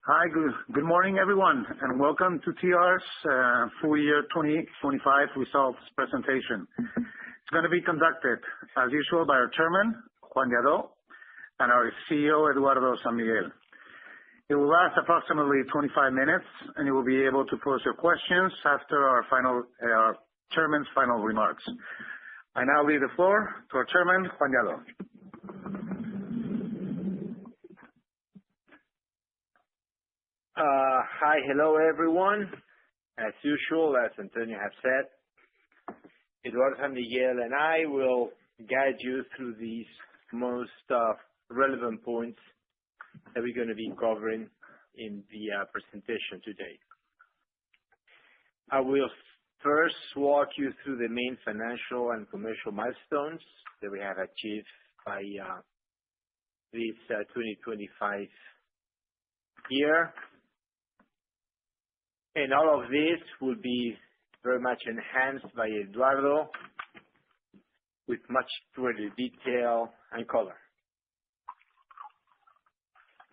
Hi, good morning, everyone, and welcome to TR's full year 2025 results presentation. It's going to be conducted, as usual, by our chairman, Juan Guaidó, and our CEO, Eduardo San Miguel. It will last approximately 25 minutes, and you will be able to pose your questions after our chairman's final remarks. I now leave the floor to our chairman, Juan Guaidó. Hi, hello everyone. As usual, as Antonio has said, Eduardo San Miguel and I will guide you through these most relevant points that we're going to be covering in the presentation today. I will first walk you through the main financial and commercial milestones that we have achieved by this 2025 year. And all of this will be very much enhanced by Eduardo with much greater detail and color.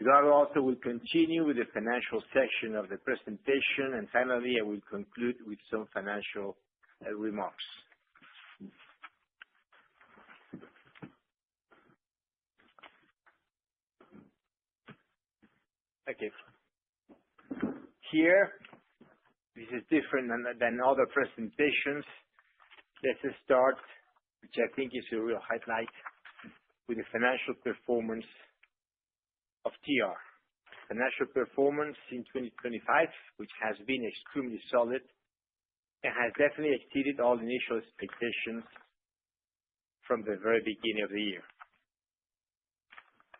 Eduardo also will continue with the financial section of the presentation, and finally I will conclude with some financial remarks. Okay. Here, this is different than other presentations. Let's start, which I think is a real highlight, with the financial performance of TR. Financial performance in 2025, which has been extremely solid and has definitely exceeded all initial expectations from the very beginning of the year.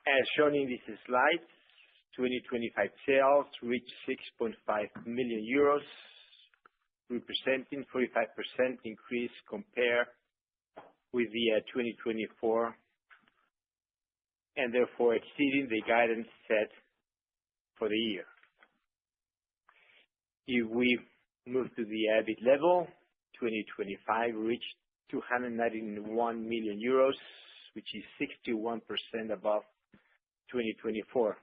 As shown in this slide, 2025 sales reached 6.5 million euros, representing 45% increase compared with the 2024, and therefore exceeding the guidance set for the year. If we move to the EBIT level, 2025 reached 291 million euros, which is 61% above 2024.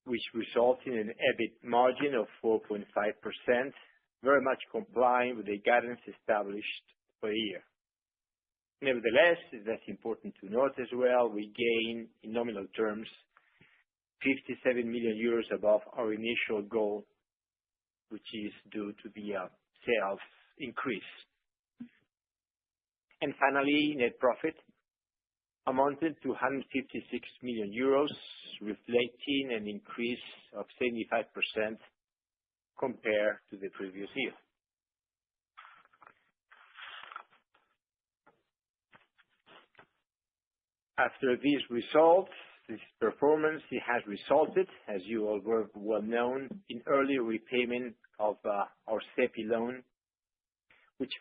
Which results in an EBIT margin of 4.5%, very much complying with the guidance established for the year. Nevertheless, that's important to note as well, we gain, in nominal terms, 57 million euros above our initial goal, which is due to the sales increase. And finally, net profit amounted to 156 million euros, reflecting an increase of 75% compared to the previous year. After these results, this performance, it has resulted, as you all were well known, in early repayment of our CEPI loan, which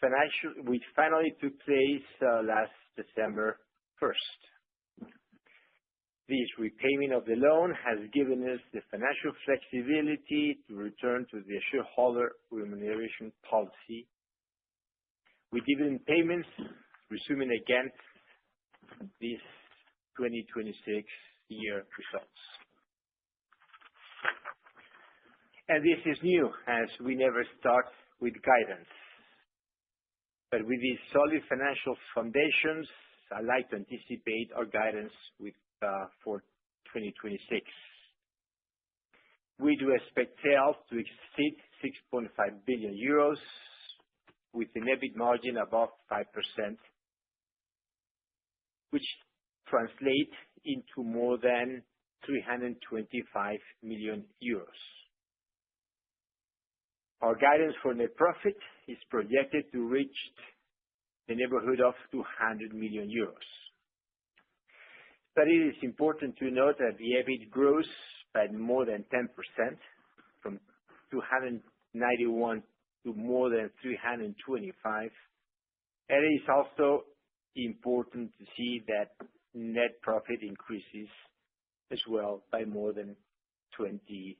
finally took place last December 1st. This repayment of the loan has given us the financial flexibility to return to the shareholder remuneration policy, with dividend payments resuming against these 2026 year results. And this is new, as we never start with guidance. But with these solid financial foundations, I like to anticipate our guidance for 2026. We do expect sales to exceed 6.5 billion euros with an EBIT margin above 5%, which translates into more than 325 million euros. Our guidance for net profit is projected to reach the neighborhood of 200 million euros. But it is important to note that the EBIT grows by more than 10%, from 291 to more than 325. And it is also important to see that net profit increases as well by more than 20%.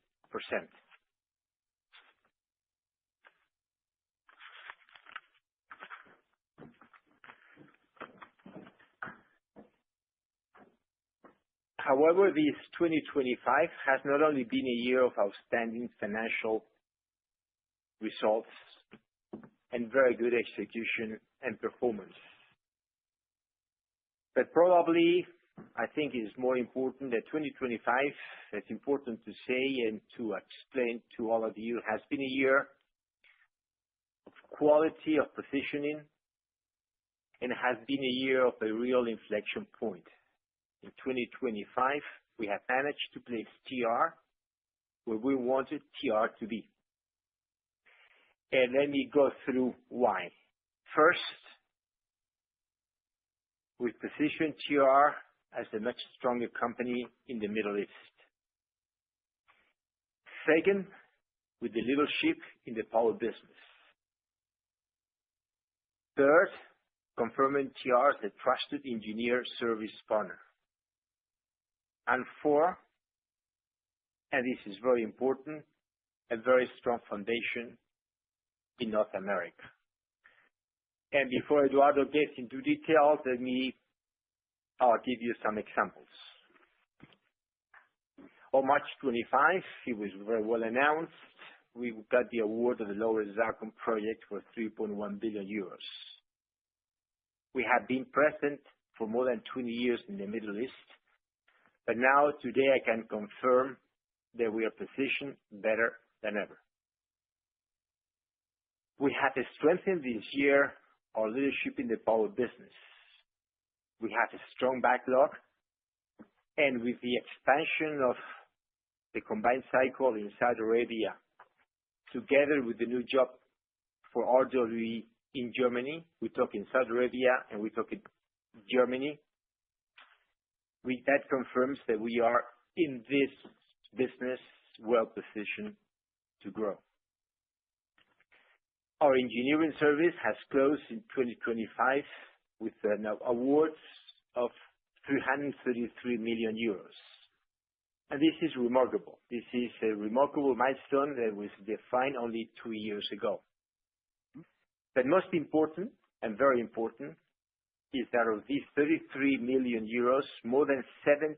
However, this 2025 has not only been a year of outstanding financial results and very good execution and performance, but probably I think it is more important that 2025, it's important to say and to explain to all of you, has been a year of quality of positioning and has been a year of a real inflection point. In 2025, we have managed to place TR where we wanted TR to be. And let me go through why. First, we positioned TR as a much stronger company in the Middle East. Second, with the leadership in the power business. Third, confirming TR as a trusted engineer service partner. And four, and this is very important, a very strong foundation in North America. And before Eduardo gets into details, I'll give you some examples. On March 25, it was very well announced, we got the award of the Lower Zakum project for 3.1 billion euros. We have been present for more than 20 years in the Middle East, but now today I can confirm that we are positioned better than ever. We have strengthened this year our leadership in the power business. We have a strong backlog, and with the expansion of the combined cycle in Saudi Arabia, together with the new job for RWE in Germany, we talk in Saudi Arabia and we talk in Germany, that confirms that we are in this business well positioned to grow. Our engineering service has closed in 2025 with awards of 333 million euros. And this is remarkable. This is a remarkable milestone that was defined only 2 years ago. But most important, and very important, is that of these 33 million euros, more than 70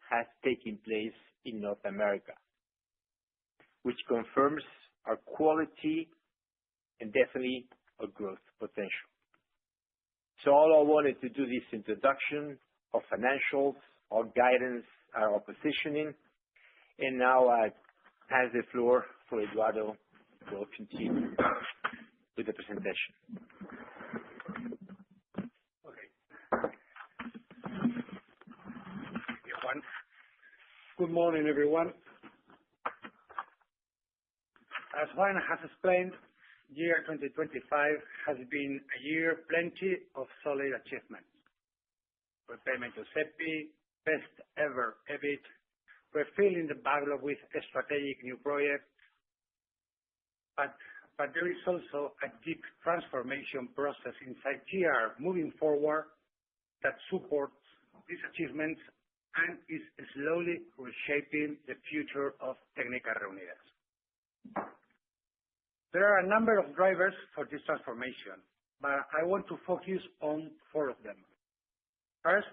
has taken place in North America, which confirms our quality and definitely a growth potential. So all I wanted to do this introduction of financials, our guidance, our positioning, and now I pass the floor for Eduardo to continue with the presentation. Okay. Good morning, everyone. As Juan has explained, year 2025 has been a year plenty of solid achievements. Repayment to SEPI, best ever EBIT, refilling the backlog with a strategic new project, but there is also a deep transformation process inside TR moving forward that supports these achievements and is slowly reshaping the future of Técnicas Reunidas. There are a number of drivers for this transformation, but I want to focus on 4 of them. First,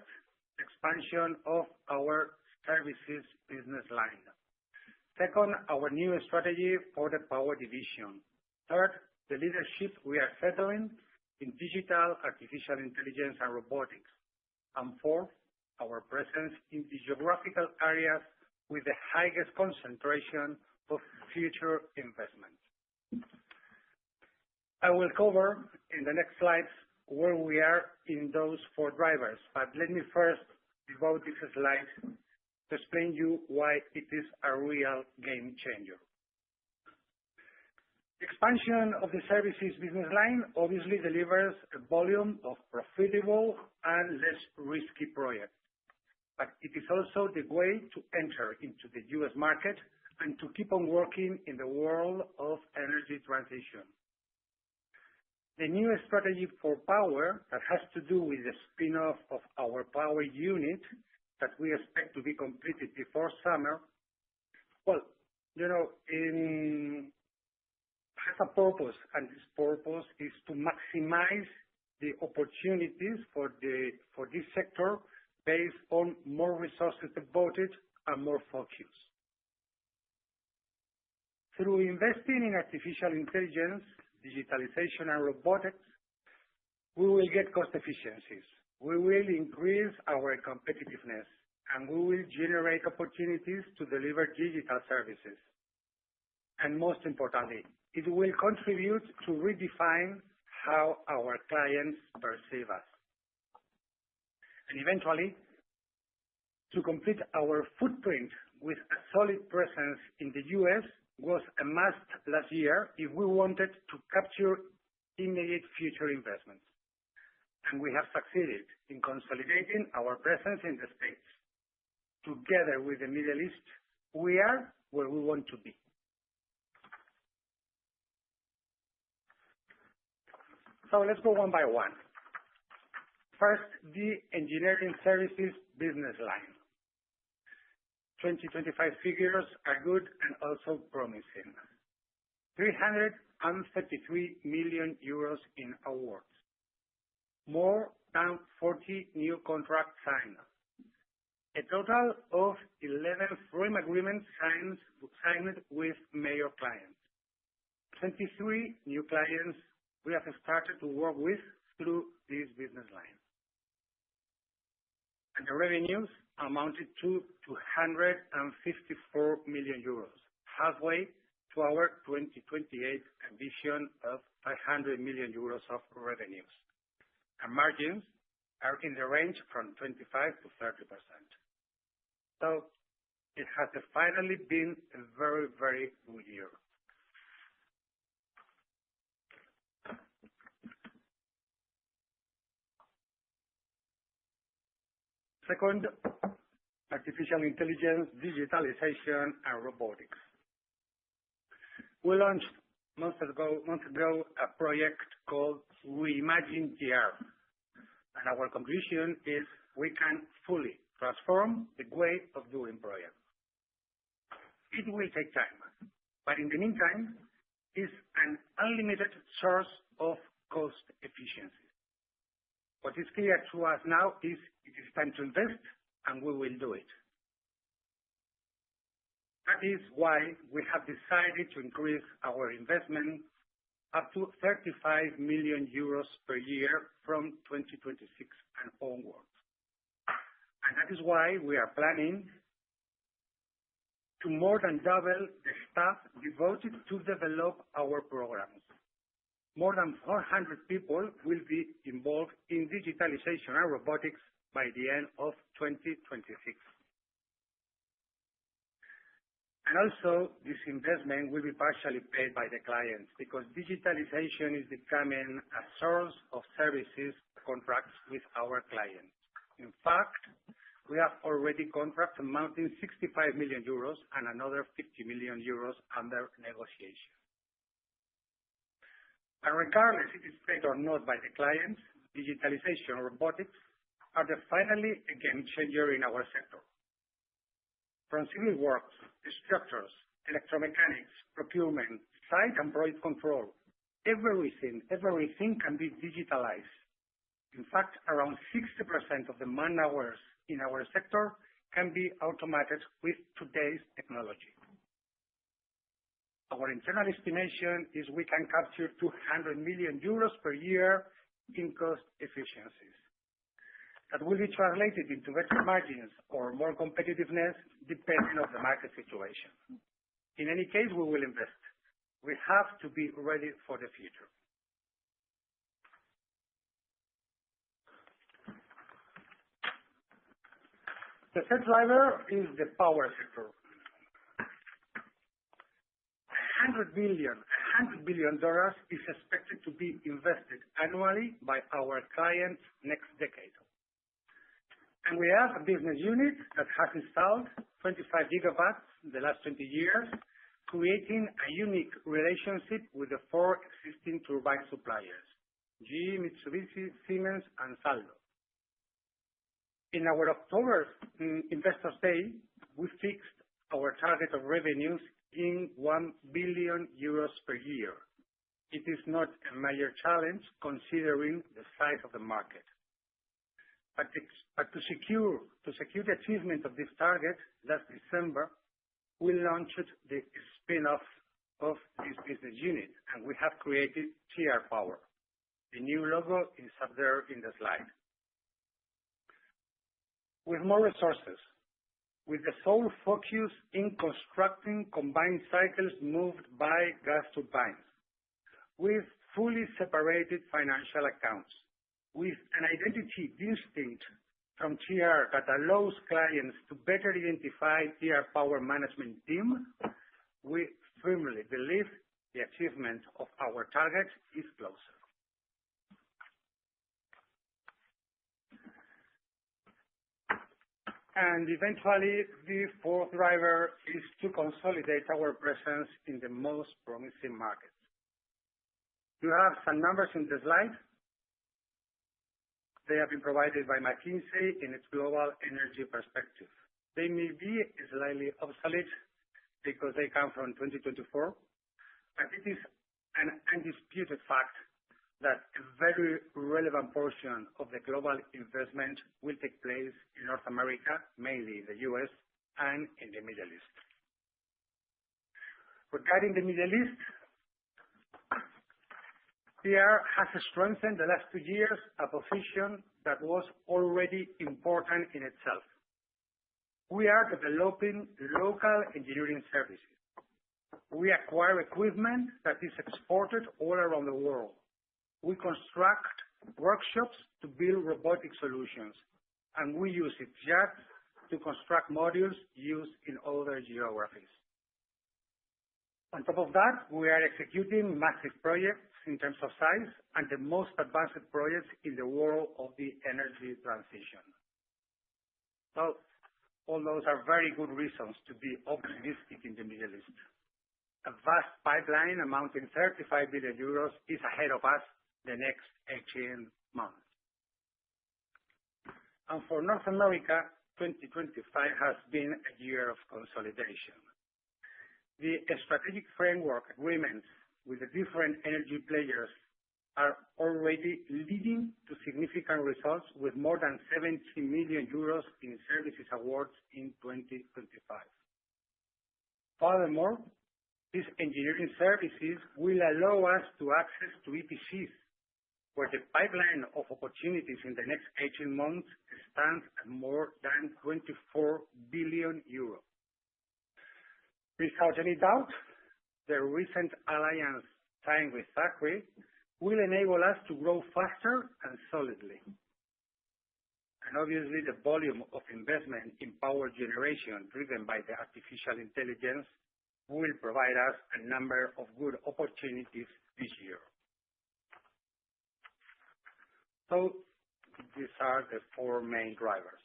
expansion of our services business line. Second, our new strategy for the power division. Third, the leadership we are settling in digital, artificial intelligence, and robotics. And fourth, our presence in the geographical areas with the highest concentration of future investments. I will cover in the next slides where we are in those 4 drivers, but let me first devote this slide to explain you why it is a real game changer. Expansion of the services business line obviously delivers a volume of profitable and less risky projects, but it is also the way to enter into the US market and to keep on working in the world of energy transition. The new strategy for power that has to do with the spin-off of our power unit that we expect to be completed before summer, well, has a purpose, and this purpose is to maximize the opportunities for this sector based on more resources devoted and more focus. Through investing in artificial intelligence, digitalization, and robotics, we will get cost efficiencies. We will increase our competitiveness, and we will generate opportunities to deliver digital services. And most importantly, it will contribute to redefine how our clients perceive us. And eventually, to complete our footprint with a solid presence in the US was a must last year if we wanted to capture immediate future investments. And we have succeeded in consolidating our presence in the States. Together with the Middle East, we are where we want to be. So let's go one by one. First, the engineering services business line. 2025 figures are good and also promising. 333 million euros in awards. More than 40 new contracts signed. A total of 11 frame agreements signed with major clients. 23 new clients we have started to work with through this business line. And the revenues amounted to 254 million euros, halfway to our 2028 ambition of 500 million euros of revenues. And margins are in the range from 25 to 30%. So it has finally been a very, very good year. Second, artificial intelligence, digitalization, and robotics. We launched months ago a project called Reunidas Q4, and our conclusion is we can fully transform the way of doing projects. It will take time, but in the meantime, it's an unlimited source of cost efficiency. What is clear to us now is it is time to invest, and we will do it. That is why we have decided to increase our investment up to 35 million euros per year from 2026 and onwards. And that is why we are planning to more than double the staff devoted to develop our programs. More than 400 people will be involved in digitalization and robotics by the end of 2026. And also, this investment will be partially paid by the clients because digitalization is becoming a source of services contracts with our clients. In fact, we have already contracts amounting 65 million euros and another 50 million euros under negotiation. And regardless if it is paid or not by the clients, digitalization or robotics are finally a game changer in our sector. From civil works, structures, electromechanics, procurement, site and project control, everything can be digitalized. In fact, around 60% of the man hours in our sector can be automated with today's technology. Our internal estimation is we can capture 200 million euros per year in cost efficiencies. That will be translated into better margins or more competitiveness depending on the market situation. In any case, we will invest. We have to be ready for the future. The third driver is the power sector. $100 billion is expected to be invested annually by our clients next decade. And we have a business unit that has installed 25 gigawatts in the last 20 years, creating a unique relationship with the 4 existing turbine suppliers, GE, Mitsubishi, Siemens, and Saldo. In our October Investors Day, we fixed our target of revenues in 1 billion euros per year. It is not a major challenge considering the size of the market. To secure the achievement of this target, last December, we launched the spin-off of this business unit, and we have created TR Power. The new logo is up there in the slide. With more resources, with the sole focus in constructing combined cycles moved by gas turbines, with fully separated financial accounts, with an identity distinct from TR that allows clients to better identify TR Power management team, we firmly believe the achievement of our target is closer. And eventually, the fourth driver is to consolidate our presence in the most promising markets. You have some numbers in the slide. They have been provided by McKinsey in its global energy perspective. They may be slightly obsolete because they come from 2024, but it is an undisputed fact that a very relevant portion of the global investment will take place in North America, mainly the US, and in the Middle East. Regarding the Middle East, TR has strengthened the last 2 years a position that was already important in itself. We are developing local engineering services. We acquire equipment that is exported all around the world. We construct workshops to build robotic solutions, and we use it just to construct modules used in other geographies. On top of that, we are executing massive projects in terms of size and the most advanced projects in the world of the energy transition. So, all those are very good reasons to be optimistic in the Middle East. A vast pipeline amounting 35 billion euros is ahead of us the next 18 months. And for North America, 2025 has been a year of consolidation. The strategic framework agreements with the different energy players are already leading to significant results with more than 70 million euros in services awards in 2025. Furthermore, these engineering services will allow us to access to EPCs, where the pipeline of opportunities in the next 18 months stands at more than 24 billion euros. Without any doubt, the recent alliance signed with Zachry will enable us to grow faster and solidly. And obviously, the volume of investment in power generation driven by the artificial intelligence will provide us a number of good opportunities this year. So these are the four main drivers.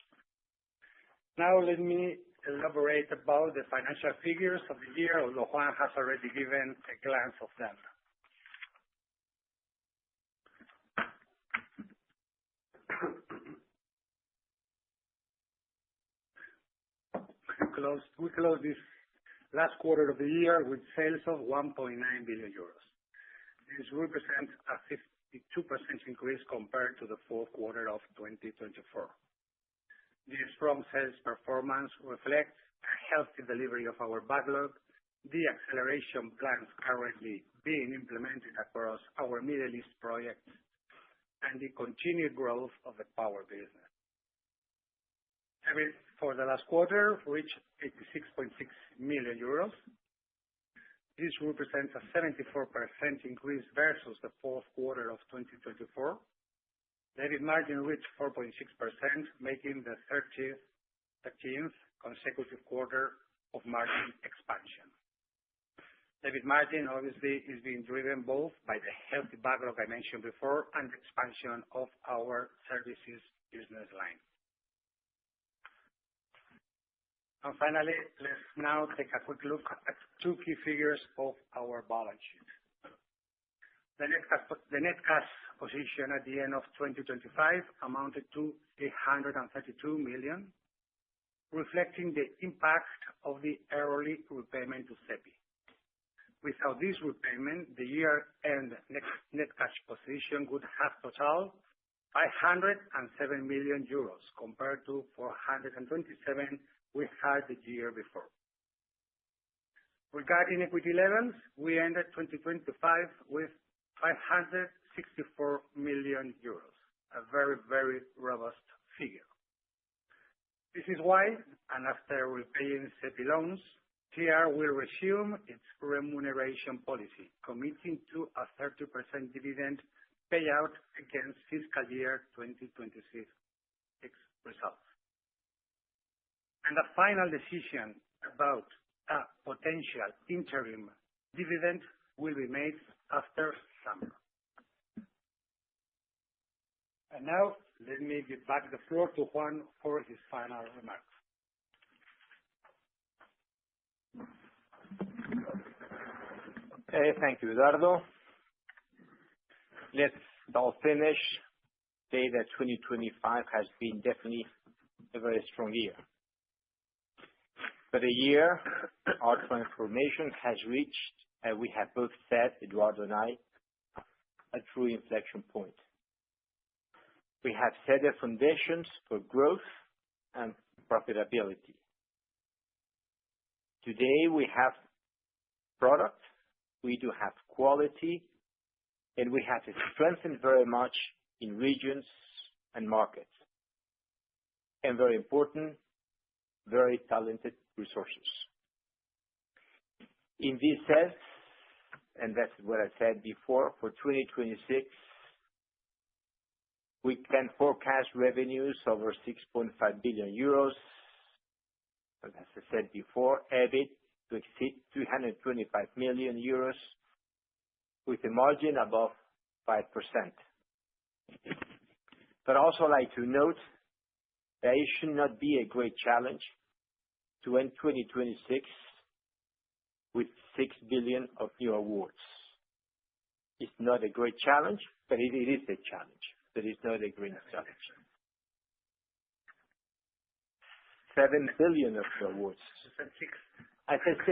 Now let me elaborate about the financial figures of the year, although Juan has already given a glance of them. We closed this last quarter of the year with sales of 1.9 billion euros. This represents a 52% increase compared to the fourth quarter of 2024. This strong sales performance reflects a healthy delivery of our backlog, the acceleration plans currently being implemented across our Middle East projects, and the continued growth of the power business. EBIT for the last quarter reached 86.6 million euros. This represents a 74% increase versus the fourth quarter of 2024. The EBIT margin reached 4.6%, making the 13th consecutive quarter of margin expansion. The EBIT margin obviously is being driven both by the healthy backlog I mentioned before and the expansion of our services business line. And finally, let's now take a quick look at two key figures of our balance sheet. The net cash position at the end of 2025 amounted to 132 million, reflecting the impact of the early repayment to SEPI. Without this repayment, the year-end net cash position would have totaled 507 million euros compared to 427 we had the year before. Regarding equity levels, we ended 2025 with 564 million euros, a very, very robust figure. This is why, and after repaying CEPI loans, TR will resume its remuneration policy, committing to a 30% dividend payout against fiscal year 2026 results. And a final decision about a potential interim dividend will be made after summer. And now, let me give back the floor to Juan for his final remarks. Thank you, Eduardo. Let's all finish. Say that 2025 has been definitely a very strong year. But a year, our transformation has reached, as we have both said, Eduardo and I, a true inflection point. We have set the foundations for growth and profitability. Today, we have product, we do have quality, and we have strengthened very much in regions and markets. And very important, very talented resources. In this sense, and that's what I said before, for 2026, we can forecast revenues over 6.5 billion euros. As I said before, EBIT to exceed 325 million euros with a margin above 5%. But I also like to note that it should not be a great challenge to end 2026 with 6 billion of new awards. It's not a great challenge, but it is a challenge. But it's not a great challenge. 7 billion of awards. I said 6.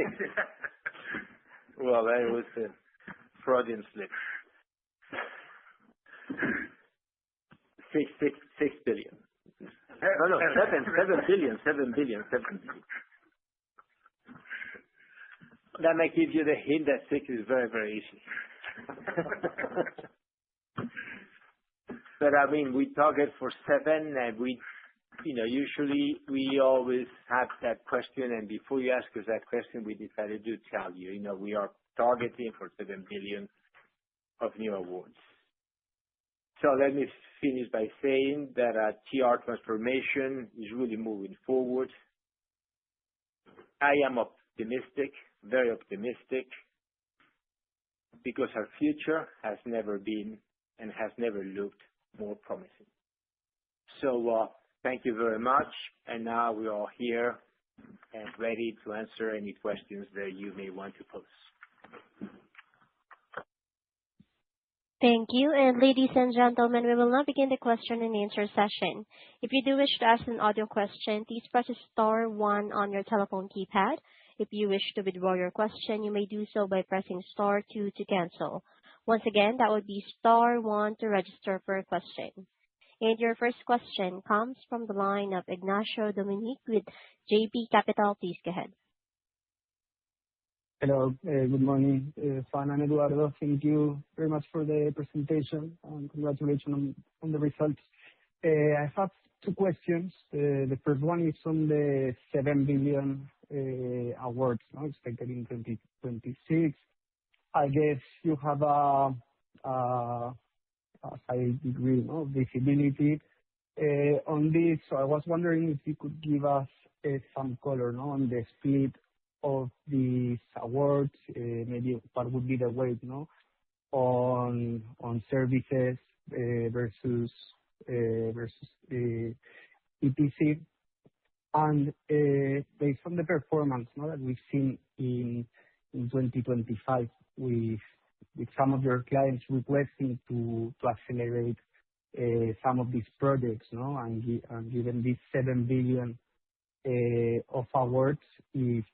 Well, that was a Freudian slip. 6 billion. No, 7 billion. That may give you the hint that 6 is very, very easy. But I mean, we target for 7, and usually we always have that question, and before you ask us that question, we decided to tell you, we are targeting for 7 billion of new awards. So let me finish by saying that our TR transformation is really moving forward. I am optimistic, very optimistic, because our future has never been and has never looked more promising. So thank you very much, and now we are here and ready to answer any questions that you may want to pose. Thank you. And ladies and gentlemen, we will now begin the question and answer session. If you do wish to ask an audio question, please press star 1 on your telephone keypad. If you wish to withdraw your question, you may do so by pressing star 2 to cancel. Once again, that would be star 1 to register for a question. And your first question comes from the line of Ignacio Dominic with JB Capital. Please go ahead. Hello, good morning, Juan and Eduardo. Thank you very much for the presentation, and congratulations on the results. I have 2 questions. The first one is on the 7 billion awards expected in 2026. I guess you have a high degree of visibility on this. So I was wondering if you could give us some color on the split of these awards, maybe what would be the weight on services versus EPC. And based on the performance that we've seen in 2025 with some of your clients requesting to accelerate some of these projects, and given this 7 billion of awards, if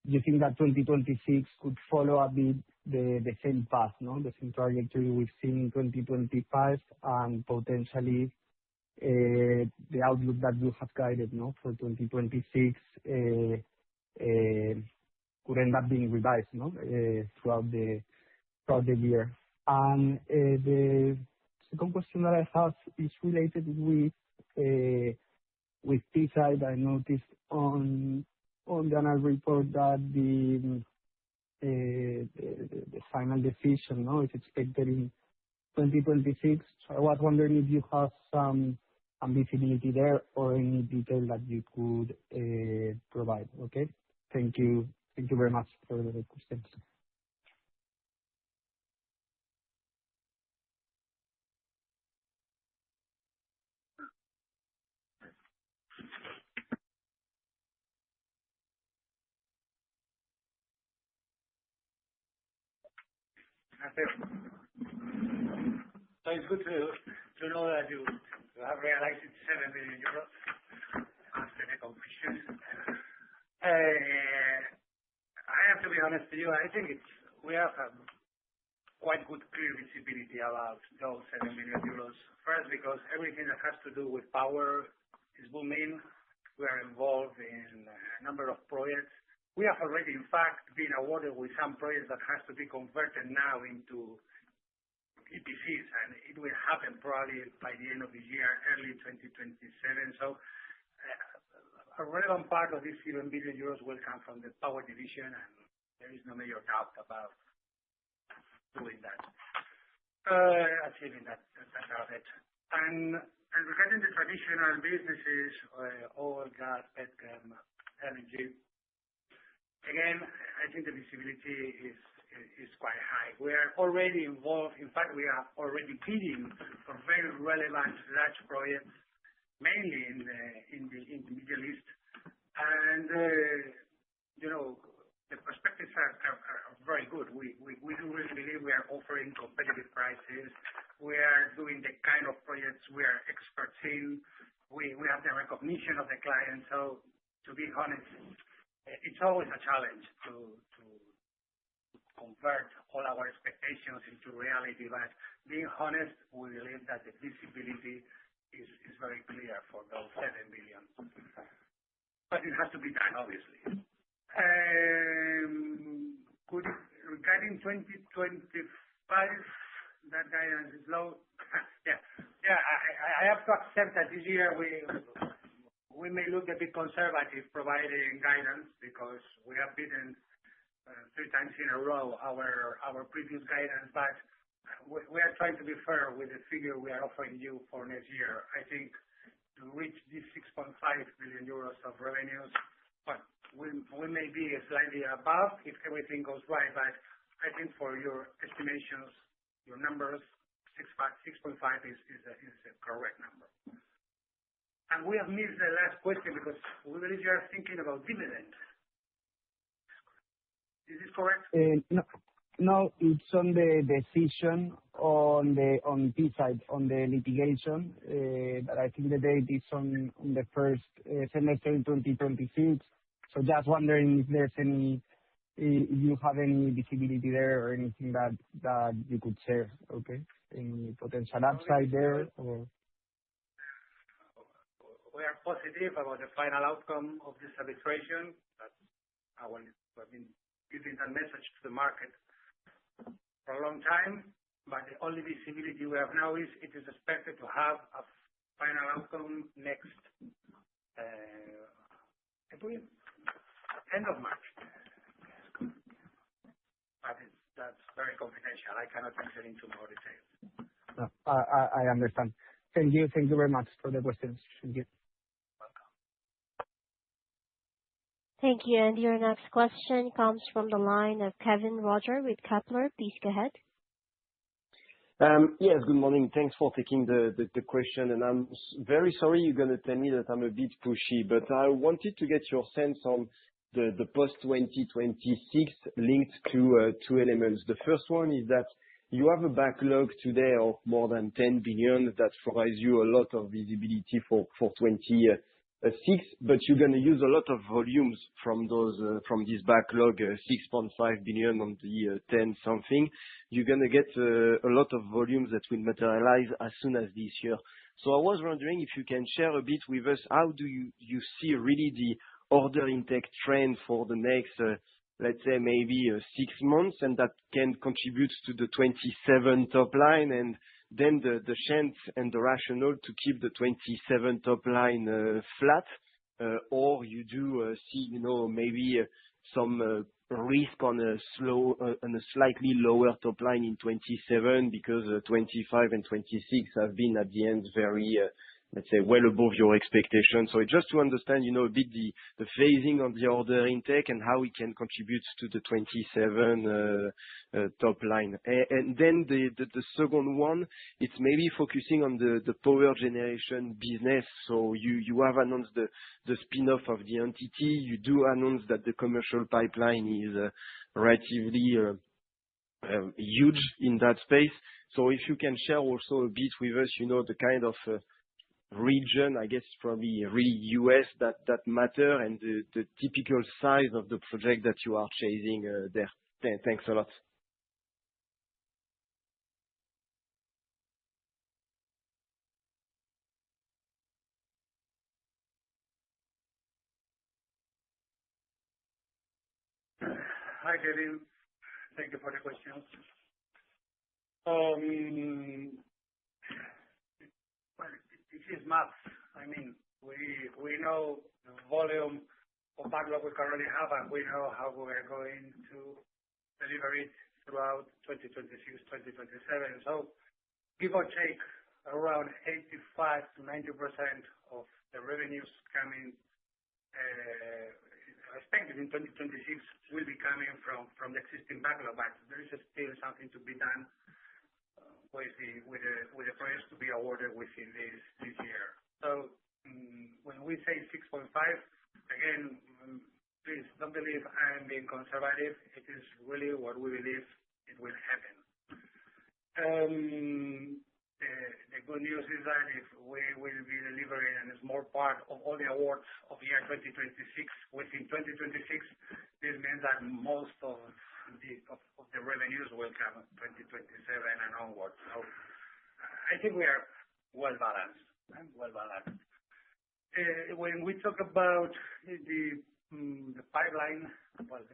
you think that 2026 could follow a bit the same path, no? The same trajectory we've seen in 2025 and potentially the outlook that you have guided, no, for 2026 could end up being revised, no, throughout the year. The second question that I have is related with Teesside. I noticed on the annual report that the final decision, no, is expected in 2026. So I was wondering if you have some visibility there or any detail that you could provide. Okay? Thank you. Thank you very much for the questions. So it's good to know that you have realized it's 7 billion euros after the completion. I have to be honest with you. I think we have quite good clear visibility about those 7 billion euros. First, because everything that has to do with power is booming. We are involved in a number of projects. We have already, in fact, been awarded with some projects that has to be converted now into EPCs, and it will happen probably by the end of the year, early 2027. So a relevant part of this 7 billion euros will come from the power division, and there is no major doubt about doing that, achieving that target. And regarding the traditional businesses, oil, gas, petchem, energy, again, I think the visibility is quite high. We are already involved. In fact, we are already bidding for very relevant large projects, mainly in the Middle East. And the perspectives are very good. We do really believe we are offering competitive prices. We are doing the kind of projects we are experts in. We have the recognition of the client. So to be honest, it's always a challenge to convert all our expectations into reality. But being honest, we believe that the visibility is very clear for those 7 billion. But it has to be done, obviously. Regarding 2025, that guidance is low. Yeah. I have to accept that this year we may look a bit conservative providing guidance because we have beaten 3 times in a row our previous guidance, but we are trying to be fair with the figure we are offering you for next year. I think to reach this 6.5 billion euros of revenues, but we may be slightly above if everything goes right, but I think for your estimations, your numbers, 6.5 is a correct number. And we have missed the last question because we believe you are thinking about dividend. Is this correct? No, it's on the decision on Teesside, on the litigation. But I think the date is on the first semester in 2026. So just wondering if you have any visibility there or anything that you could share, okay? Any potential upside there or? We are positive about the final outcome of this arbitration. We've been giving that message to the market for a long time, but the only visibility we have now is it is expected to have a final outcome next April, end of March. But that's very confidential. I cannot enter into more details. No, I understand. Thank you. Thank you very much for the questions. Thank you. Thank you. And your next question comes from the line of Kevin Roger with Kepler. Please go ahead. Yes, good morning. Thanks for taking the question. And I'm very sorry you're going to tell me that I'm a bit pushy, but I wanted to get your sense on the post-2026 linked to 2 elements. The first one is that you have a backlog today of more than 10 billion that provides you a lot of visibility for 6, but you're gonna use a lot of volumes from those, from this backlog, 6.5 billion on the 10 something. You're gonna get a lot of volumes that will materialize as soon as this year. So I was wondering if you can share a bit with us, how do you see really the order intake trend for the next, let's say maybe 6 months, and that can contribute to the 27 top line, and then the chance and the rationale to keep the 27 top line flat, or you do see, you know, maybe some risk on a slightly lower top line in 27 because 25 and 26 have been at the end very, let's say, well above your expectations. So just to understand, you know, a bit the phasing of the order intake and how it can contribute to the 27 top line. And then the second one, it's maybe focusing on the power generation business. So you have announced the spin-off of the entity. You do announce that the commercial pipeline is relatively huge in that space. So if you can share also a bit with us, you know, the kind of region, I guess probably really US that matter, and the typical size of the project that you are chasing there. Thanks a lot. Hi, Kevin. Thank you for the questions. Well, it is math. I mean, we know the volume of backlog we currently have, and we know how we're going to deliver it throughout 2026, 2027. So give or take, around 85%-90% of the revenues coming expected in 2026 will be coming from the existing backlog, but there is still something to be done with the projects to be awarded within this year. So when we say 6.5, again, please don't believe I am being conservative. It is really what we believe it will happen. The good news is that if we will be delivering a small part of all the awards of year 2026 within 2026, this means that most of the revenues will come 2027 and onwards. So I think we are well balanced. When we talk about the pipeline, well,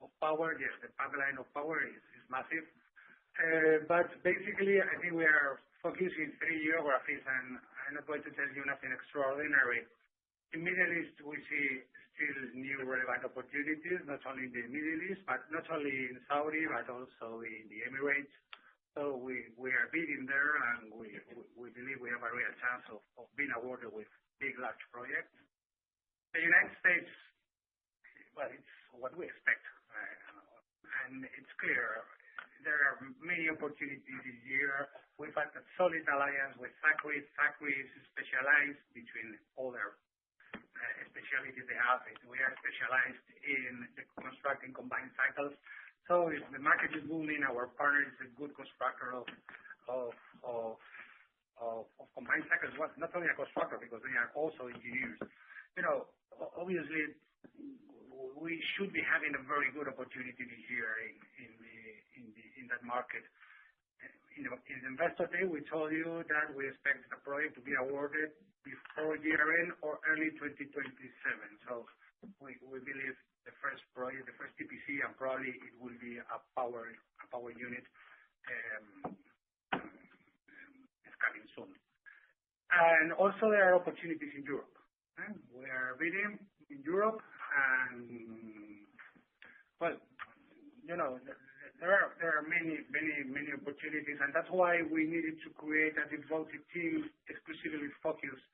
of power, yes, the pipeline of power is massive. But basically, I think we are focusing 3 geographies, and I'm not going to tell you nothing extraordinary. In Middle East, we see still new relevant opportunities, not only in the Middle East, but not only in Saudi, but also in the Emirates. So we are bidding there, and we believe we have a real chance of being awarded with big, large projects. The United States, well, it's what we expect, and it's clear. There are many opportunities this year. We've had a solid alliance with Factory. Factory is specialized between other specialties they have. We are specialized in constructing combined cycles. So if the market is booming, our partner is a good constructor of combined cycles. Well, not only a constructor, because they are also engineers. You know, obviously, we should be having a very good opportunity this year in that market. In the Investor Day, we told you that we expect the project to be awarded before year-end or early 2027. So we believe the first project, the first EPC, and probably it will be a power unit, is coming soon. And also there are opportunities in Europe. We are bidding in Europe, and well, you know, there are many opportunities, and that's why we needed to create a devoted team exclusively focused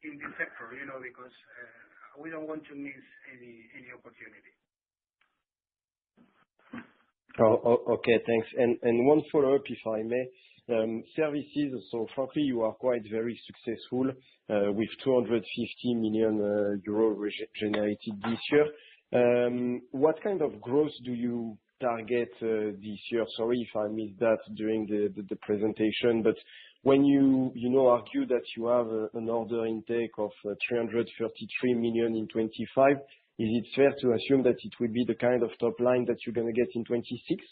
in this sector, you know, because we don't want to miss any opportunity. Okay, thanks. And one follow-up, if I may. Services, so frankly, you are quite very successful with 250 million euro generated this year. What kind of growth do you target this year? Sorry if I missed that during the presentation, but when you argue that you have an order intake of 333 million in 25, is it fair to assume that it will be the kind of top line that you're going to get in 26?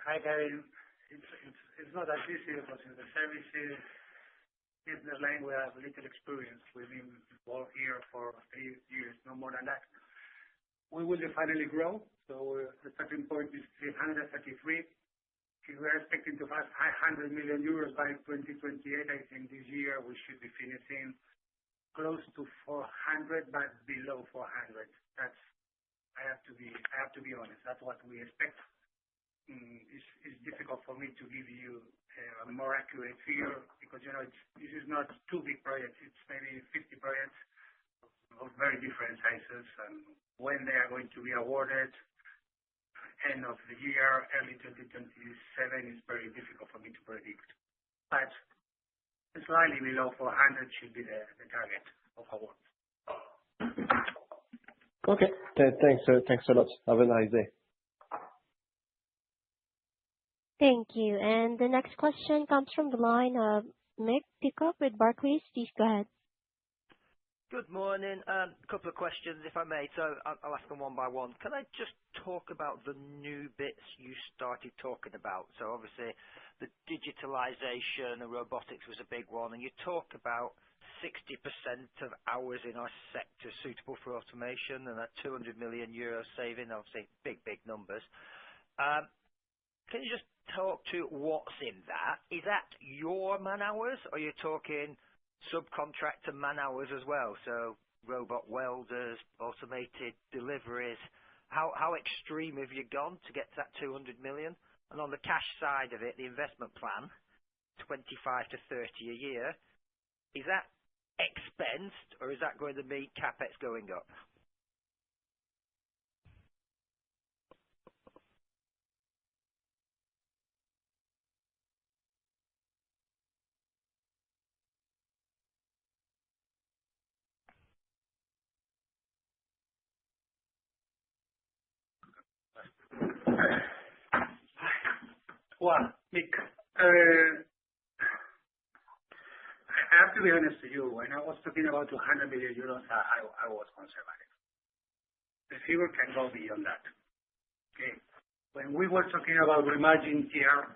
Hi, Kevin. It's not that easy because in the services business line, we have little experience. We've been involved here for 3 years, no more than that. We will definitely grow. So the starting point is 333. If we are expecting to have 500 million euros by 2028, I think this year we should be finishing close to 400, but below 400. I have to be honest. That's what we expect. It's difficult for me to give you a more accurate figure because, this is not 2 big projects. It's maybe 50 projects of very different sizes. And when they are going to be awarded, end of the year, early 2027, is very difficult for me to predict. But slightly below 400 should be the target of awards. Okay. Thanks a lot. Have a nice day. Thank you. And the next question comes from the line of Mick Pickup with Barclays. Please go ahead. Good morning. A couple of questions, if I may. So I'll ask them one by one. Can I just talk about the new bits you started talking about? So obviously, the digitalization and robotics was a big one, and you talk about 60% of hours in our sector suitable for automation and a 200 million euro saving. Obviously, big numbers. Can you just talk to what's in that? Is that your man hours, or are you talking subcontractor man hours as well? So robot welders, automated deliveries. How extreme have you gone to get to that 200 million? And on the cash side of it, the investment plan, 25 to 30 a year, is that expensed, or is that going to be CapEx going up? Well, Mick, I have to be honest with you. When I was talking about 200 million euros, I was conservative. The figure can go beyond that. Okay. When we were talking about remargin here,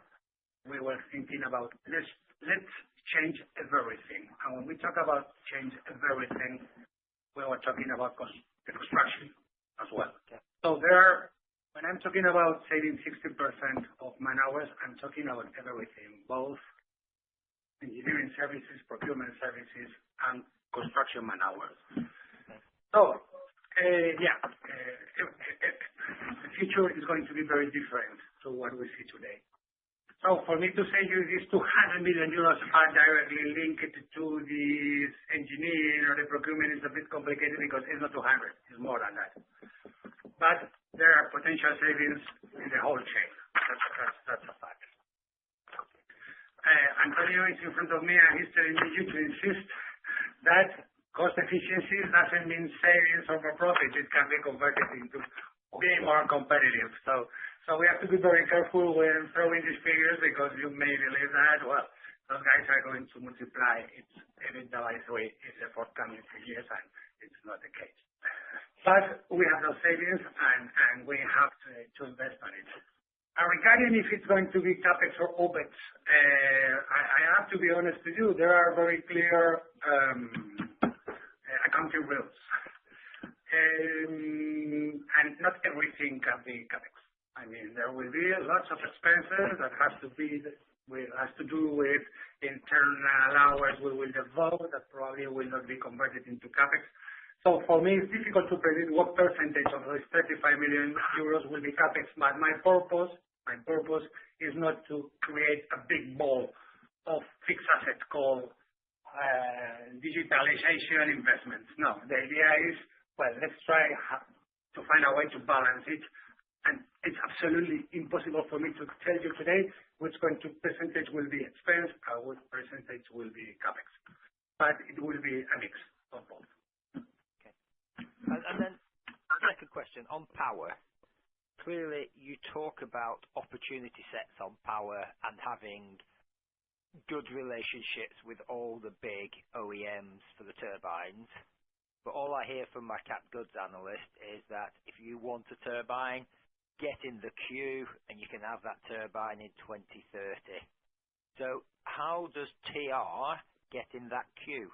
we were thinking about let's change everything. And when we talk about change everything, we were talking about the construction as well. Okay. So when I'm talking about saving 60% of man hours, I'm talking about everything, both engineering services, procurement services, and construction man hours. So, the future is going to be very different to what we see today. So for me to say you these 200 million euros are directly linked to this engineering or the procurement is a bit complicated because it's not 200, it's more than that. But there are potential savings in the whole chain. That's a fact. Antonio is in front of me and he's telling me to insist that cost efficiency doesn't mean savings over profit. It can be converted into being more competitive. So we have to be very careful when throwing these figures because you may believe that, well, those guys are going to multiply its EBITDA by 3 in the forthcoming 3 years, and it's not the case. But we have those savings and we have to invest on it. Regarding if it's going to be CapEx or OpEx, I have to be honest with you, there are very clear accounting rules. And not everything can be CapEx. I mean, there will be lots of expenses that has to do with internal hours we will devote that probably will not be converted into CapEx. So for me, it's difficult to predict what percentage of those 35 million euros will be CapEx. But my purpose is not to create a big ball of fixed asset called digitalization investments. No, the idea is, well, let's try to find a way to balance it. And it's absolutely impossible for me to tell you today which percentage will be expense and which percentage will be CapEx. But it will be a mix of both. Okay. And then second question on power. Clearly, you talk about opportunity sets on power and having good relationships with all the big OEMs for the turbines. But all I hear from my cap goods analyst is that if you want a turbine, get in the queue and you can have that turbine in 2030. So how does TR get in that queue?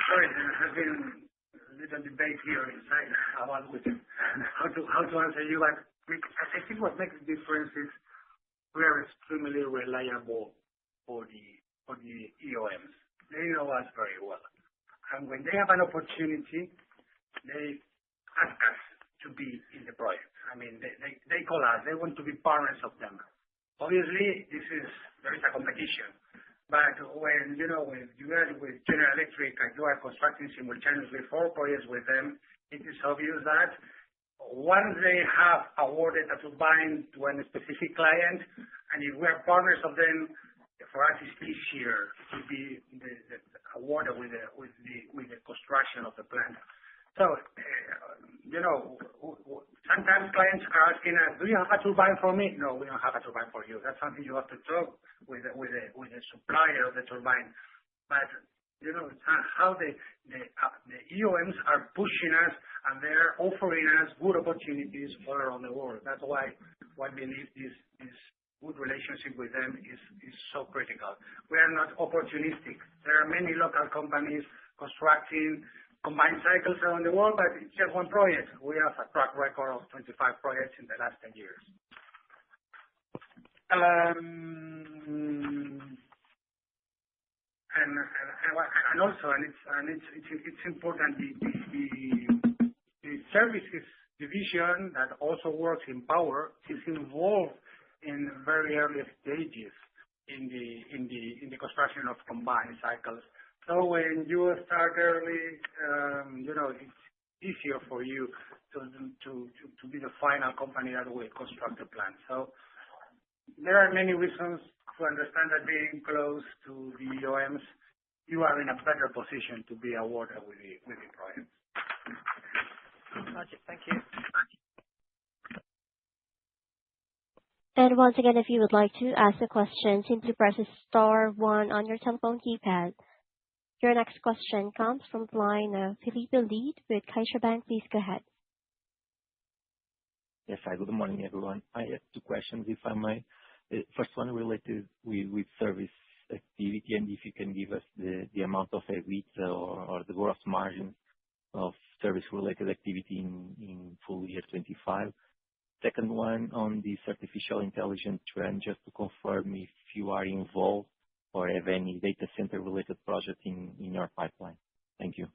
Sorry, there has been a little debate here inside about how to answer you. But I think what makes the difference is we are extremely reliable for the EOMs. They know us very well. And when they have an opportunity, they ask us to be in the project. I mean, they call us. They want to be partners of them. Obviously, there is a competition. But when you are with General Electric and you are constructing simultaneously 4 projects with them, it is obvious that once they have awarded a turbine to a specific client, and if we are partners of them, for us it's easier to be awarded with the construction of the plant. So, sometimes clients are asking us, do you have a turbine for me? No, we don't have a turbine for you. That's something you have to talk with the supplier of the turbine. But, it's how the EOMs are pushing us and they're offering us good opportunities all around the world. That's why I believe this good relationship with them is so critical. We are not opportunistic. There are many local companies constructing combined cycles around the world, but it's just one project. We have a track record of 25 projects in the last 10 years. And also, it's important, the services division that also works in power is involved in very early stages in the construction of combined cycles. So when you start early, it's easier for you to be the final company that will construct the plant. So there are many reasons to understand that being close to the EOMs, you are in a better position to be awarded with the project. Magic, thank you. And once again, if you would like to ask a question, simply press star 1 on your telephone keypad. Your next question comes from the line of Felipe Lead with CaixaBank. Please go ahead. Yes, hi. Good morning, everyone. I have 2 questions, if I may. First one related with service activity, and if you can give us the amount of EBITDA or the gross margin of service-related activity in full year 25. Second one, on this artificial intelligence trend, just to confirm if you are involved or have any data center-related project in your pipeline. Thank you.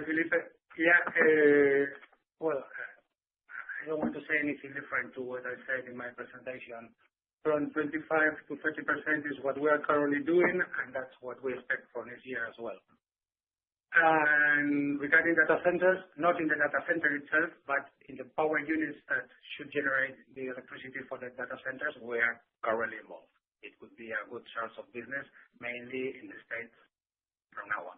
Felipe, well, I don't want to say anything different to what I said in my presentation. From 25 to 30% is what we are currently doing, and that's what we expect for next year as well. And regarding data centers, not in the data center itself, but in the power units that should generate the electricity for the data centers, we are currently involved. it would be a good source of business, mainly in the States from now on.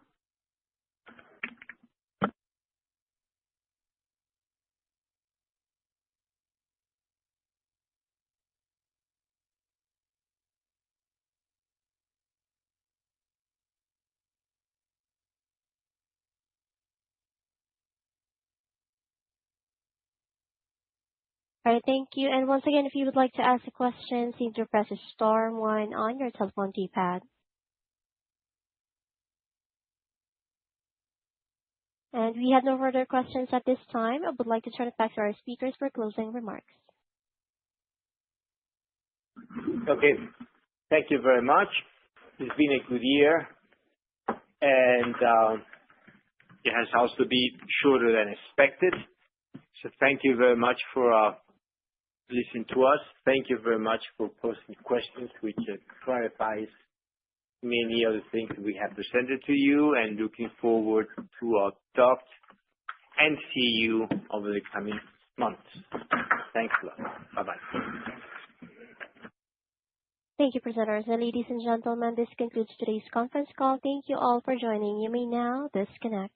All right, thank you. And once again, if you would like to ask a question, simply press star one on your telephone keypad. And we have no further questions at this time. I would like to turn it back to our speakers for closing remarks. Okay. Thank you very much. It's been a good year, and it has also been shorter than expected. So thank you very much for listening to us. Thank you very much for posting questions, which clarifies many other things we have presented to you, and looking forward to talk and see you over the coming months. Thanks a lot. Bye-bye. Thank you, presenters. And ladies and gentlemen, this concludes today's conference call. Thank you all for joining. You may now disconnect.